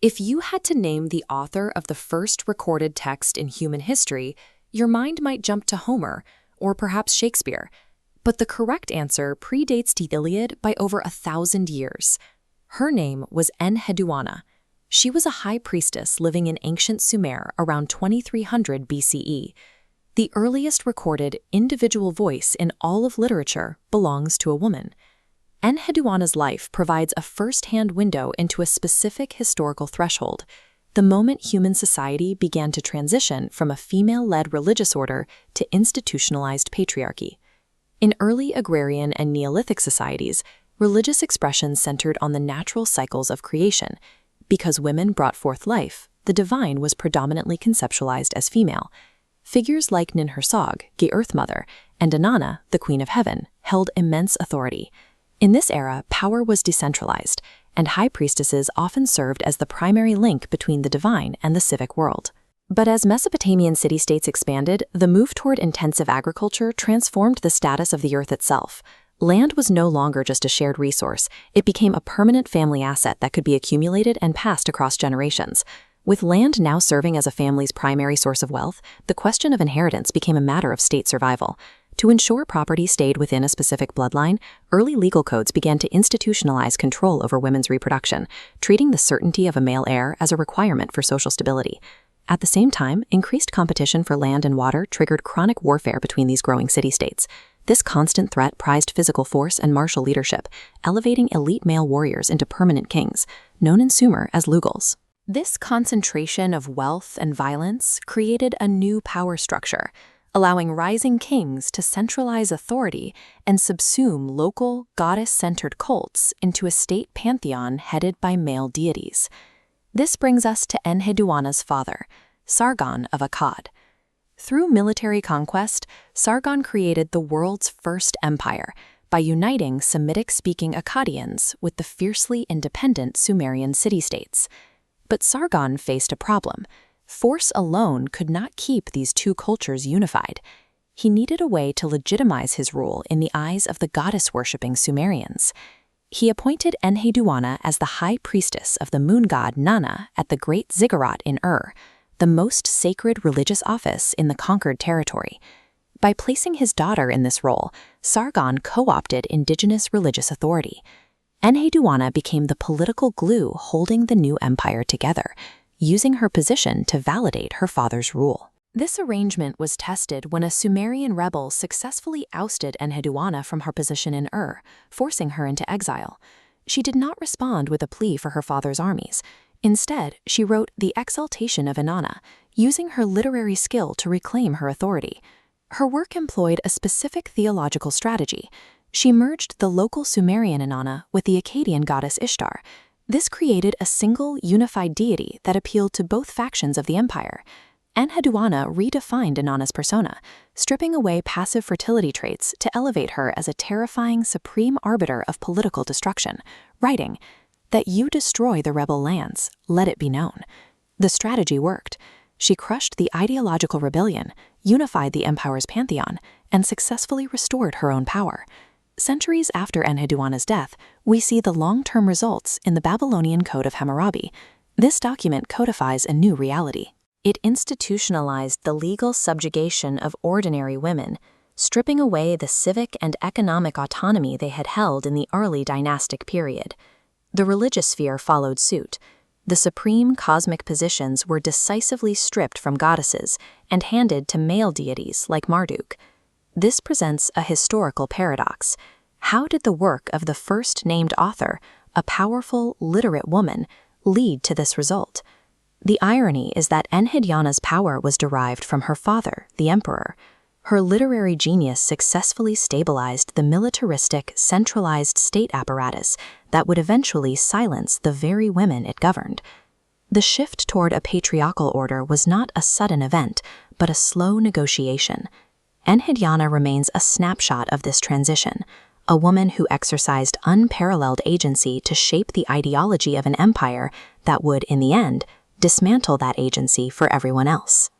If you had to name the author of the first recorded text in human history, your mind might jump to Homer, or perhaps Shakespeare. But the correct answer predates the Iliad by over 1,000 years. Her name was Enheduanna. She was a high priestess living in ancient Sumer around 2300 BCE. The earliest recorded individual voice in all of literature belongs to a woman. Enheduanna's life provides a first-hand window into a specific historical threshold, the moment human society began to transition from a female-led religious order to institutionalized patriarchy. In early agrarian and Neolithic societies, religious expression centered on the natural cycles of creation. Because women brought forth life, the divine was predominantly conceptualized as female. Figures like Ninhursag, the Earth Mother, and Inanna, the Queen of Heaven, held immense authority. In this era, power was decentralized, and high priestesses often served as the primary link between the divine and the civic world. But as Mesopotamian city-states expanded, the move toward intensive agriculture transformed the status of the earth itself. Land was no longer just a shared resource, it became a permanent family asset that could be accumulated and passed across generations. With land now serving as a family's primary source of wealth, the question of inheritance became a matter of state survival. To ensure property stayed within a specific bloodline, early legal codes began to institutionalize control over women's reproduction, treating the certainty of a male heir as a requirement for social stability. At the same time, increased competition for land and water triggered chronic warfare between these growing city-states. This constant threat prized physical force and martial leadership, elevating elite male warriors into permanent kings, known in Sumer as Lugals. This concentration of wealth and violence created a new power structure, allowing rising kings to centralize authority and subsume local, goddess-centered cults into a state pantheon headed by male deities. This brings us to Enheduanna's father, Sargon of Akkad. Through military conquest, Sargon created the world's first empire by uniting Semitic-speaking Akkadians with the fiercely independent Sumerian city-states. But Sargon faced a problem. Force alone could not keep these two cultures unified. He needed a way to legitimize his rule in the eyes of the goddess-worshipping Sumerians. He appointed Enheduanna as the high priestess of the moon god Nanna at the Great Ziggurat in the most sacred religious office in the conquered territory. By placing his daughter in this role, Sargon co-opted indigenous religious authority. Enheduanna became the political glue holding the new empire together, using her position to validate her father's rule. This arrangement was tested when a Sumerian rebel successfully ousted Enheduanna from her position in forcing her into exile. She did not respond with a plea for her father's armies. Instead, she wrote The Exaltation of Inanna, using her literary skill to reclaim her authority. Her work employed a specific theological strategy. She merged the local Sumerian Inanna with the Akkadian goddess Ishtar. This created a single, unified deity that appealed to both factions of the empire. Enheduanna redefined Inanna's persona, stripping away passive fertility traits to elevate her as a terrifying supreme arbiter of political destruction, writing, "That you destroy the rebel lands, let it be known." The strategy worked. She crushed the ideological rebellion, unified the empire's pantheon, and successfully restored her own power. Centuries after Enheduanna's death, we see the long-term results in the Babylonian Code of Hammurabi. This document codifies a new reality. It institutionalized the legal subjugation of ordinary women, stripping away the civic and economic autonomy they had held in the early dynastic period. The religious sphere followed suit. The supreme cosmic positions were decisively stripped from goddesses and handed to male deities like Marduk. This presents a historical paradox. How did the work of the first named author, a powerful, literate woman, lead to this result? The irony is that Enheduanna's power was derived from her father, the emperor. Her literary genius successfully stabilized the militaristic, centralized state apparatus that would eventually silence the very women it governed. The shift toward a patriarchal order was not a sudden event, but a slow negotiation. Enheduanna remains a snapshot of this transition, a woman who exercised unparalleled agency to shape the ideology of an empire that would, in the end, dismantle that agency for everyone else.